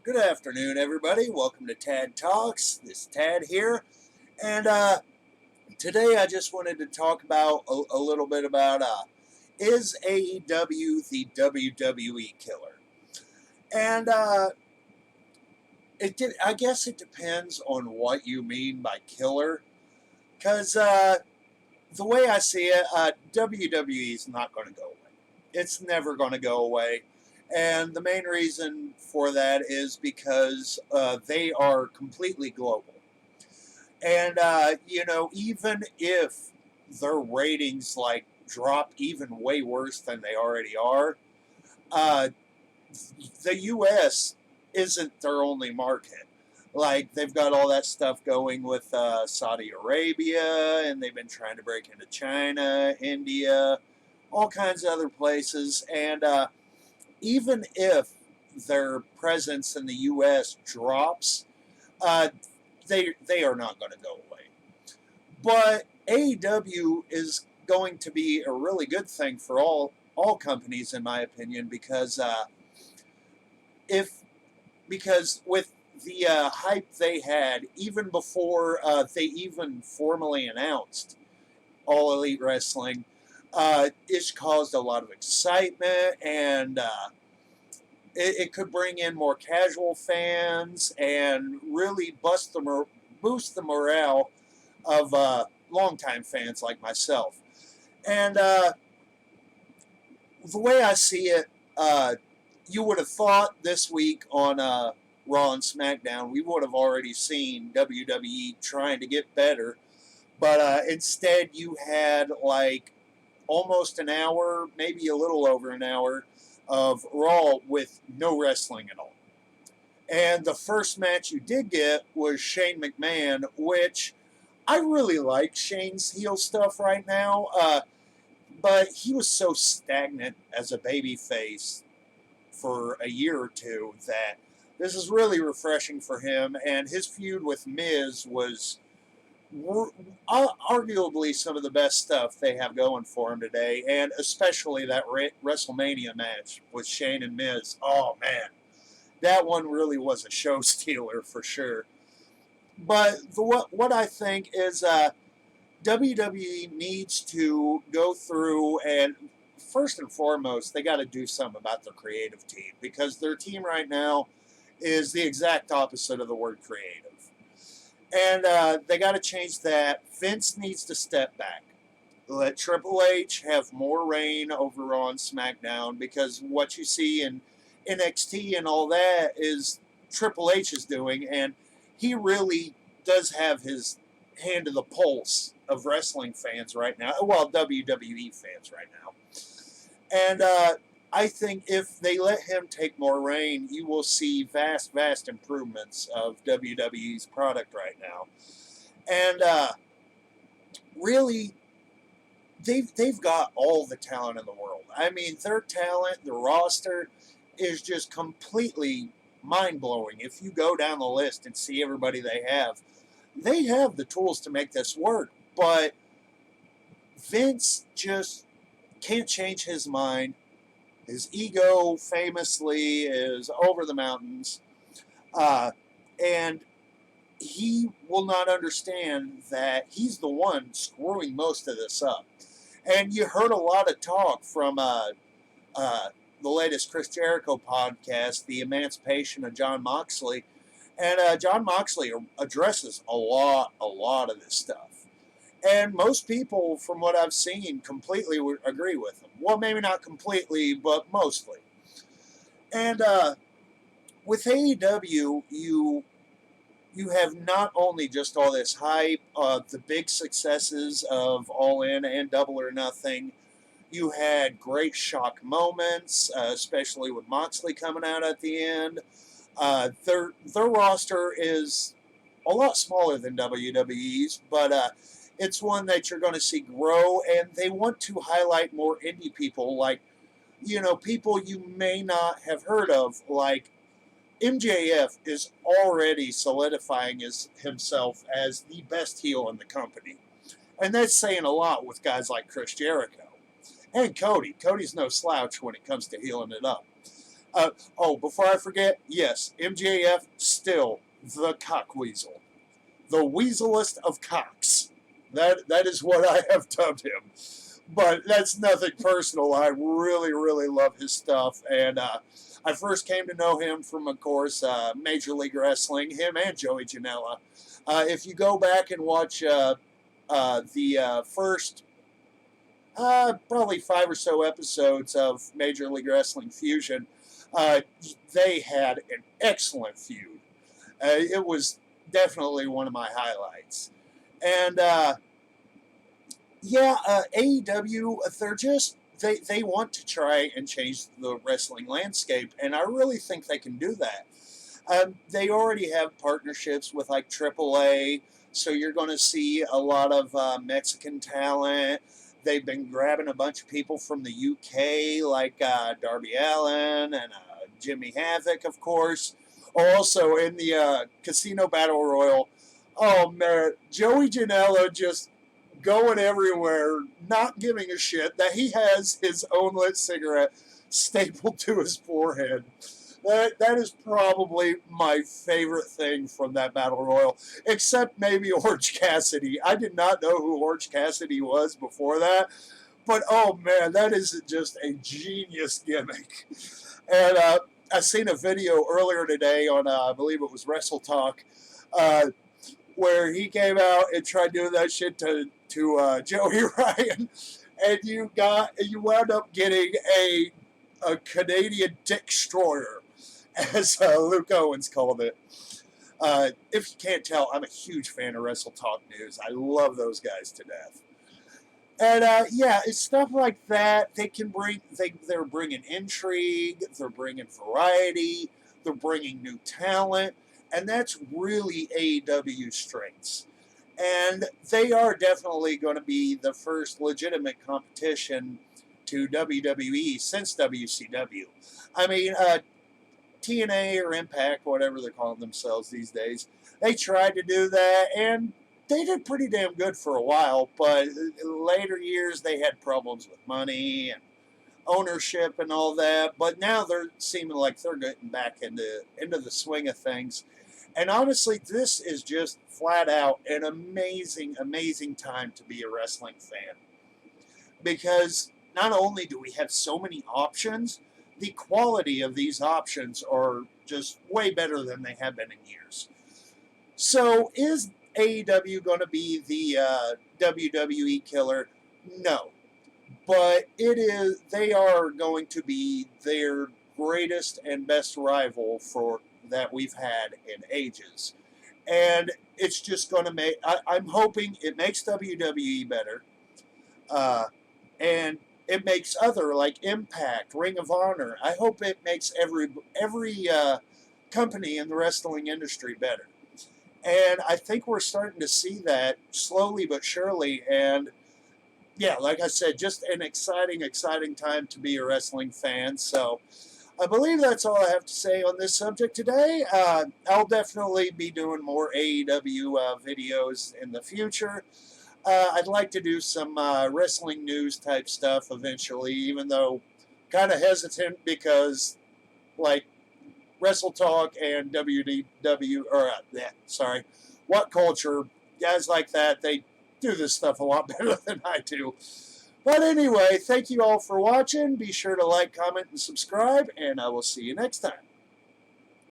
Good afternoon, everybody. Welcome to Tad Talks. This is Tad here. And today I just wanted to talk about a little bit about is AEW the WWE Killer? And I guess it depends on what you mean by killer. Because the way I see it, WWE is not going to go away. It's never going to go away. And the main reason for that is because they are completely global. And, even if their ratings drop even way worse than they already are, uh, the U.S. isn't their only market. Like, they've got all that stuff going with Saudi Arabia, and they've been trying to break into China, India, all kinds of other places. And even if their presence in the U.S. drops, uh, they are not going to go away. But AEW is going to be a really good thing for all companies, in my opinion, because if because with the hype they had even before they even formally announced All Elite Wrestling, it's caused a lot of excitement, and it could bring in more casual fans and really boost the morale of longtime fans like myself. And the way I see it, you would have thought this week on Raw and SmackDown, we would have already seen WWE trying to get better. But instead, you had like almost an hour, maybe a little over an hour, of Raw with no wrestling at all. And the first match you did get was Shane McMahon, which I really like Shane's heel stuff right now. But he was so stagnant as a babyface for a year or two that this is really refreshing for him. And his feud with Miz was arguably some of the best stuff they have going for him today, and especially that WrestleMania match with Shane and Miz. Oh man, that one really was a show stealer for sure. But what I think is WWE needs to go through, and first and foremost, they got to do something about their creative team, because their team right now is the exact opposite of the word creative. And they got to change that. Vince needs to step back. Let Triple H have more reign over on SmackDown, because what you see in NXT and all that is Triple H is doing, and he really does have his hand to the pulse of wrestling fans right now. Well, WWE fans right now. And I think if they let him take more reign, you will see vast, vast improvements of WWE's product right now. And really, they've got all the talent in the world. I mean, their talent, the roster, is just completely mind-blowing. If you go down the list and see everybody they have the tools to make this work. But Vince just can't change his mind. His ego famously is over the mountains. And he will not understand that he's the one screwing most of this up. And you heard a lot of talk from the latest Chris Jericho podcast, The Emancipation of Jon Moxley. And Jon Moxley addresses a lot of this stuff. And most people, from what I've seen, completely agree with him. Well, maybe not completely, but mostly. And with AEW, you have not only just all this hype, the big successes of All In and Double or Nothing. You had great shock moments, especially with Moxley coming out at the end. Their roster is a lot smaller than WWE's, but it's one that you're going to see grow, and they want to highlight more indie people, like, people you may not have heard of, like MJF is already solidifying himself as the best heel in the company. And that's saying a lot with guys like Chris Jericho. And Cody. Cody's no slouch when it comes to healing it up. Before I forget, yes, MJF still the cockweasel, the weaselest of cocks. That is what I have dubbed him. But that's nothing personal. I really, really love his stuff, and I first came to know him from, of course, Major League Wrestling. Him and Joey Janela. If you go back and watch the first probably 5 or so episodes of Major League Wrestling Fusion, they had an excellent feud. It was definitely one of my highlights. And AEW, they want to try and change the wrestling landscape, and I really think they can do that. They already have partnerships with like AAA, so you're going to see a lot of Mexican talent. They've been grabbing a bunch of people from the UK, like Darby Allin and Jimmy Havoc, of course. Also in the Casino Battle Royal, oh man, Joey Janela just going everywhere, not giving a shit that he has his own lit cigarette stapled to his forehead. That is probably my favorite thing from that Battle Royal, except maybe Orange Cassidy. I did not know who Orange Cassidy was before that, but oh man, that is just a genius gimmick. And I seen a video earlier today on, I believe it was Wrestle Talk, where he came out and tried doing that shit to Joey Ryan, and you wound up getting a Canadian Dick Destroyer, as Luke Owens called it. If you can't tell, I'm a huge fan of Wrestle Talk News. I love those guys to death. And it's stuff like that. They're bringing intrigue. They're bringing variety. They're bringing new talent, and that's really AEW's strengths. And they are definitely going to be the first legitimate competition to WWE since WCW. I mean, TNA or Impact, whatever they're calling themselves these days, they tried to do that, and they did pretty damn good for a while, but in later years they had problems with money and ownership and all that, but now they're seeming like they're getting back into the swing of things. And honestly, this is just flat out an amazing, amazing time to be a wrestling fan. Because not only do we have so many options, the quality of these options are just way better than they have been in years. So is AEW going to be the WWE Killer? No. But they are going to be their greatest and best rival that we've had in ages. And it's just going to I'm hoping it makes WWE better. And it makes other, like Impact, Ring of Honor. I hope it makes every company in the wrestling industry better. And I think we're starting to see that slowly but surely. And yeah, like I said, just an exciting, exciting time to be a wrestling fan. So I believe that's all I have to say on this subject today. I'll definitely be doing more AEW videos in the future. I'd like to do some wrestling news type stuff eventually, even though kind of hesitant because, like, Wrestle Talk and What Culture, guys like that, they do this stuff a lot better than I do. But anyway, thank you all for watching. Be sure to like, comment, and subscribe, and I will see you next time.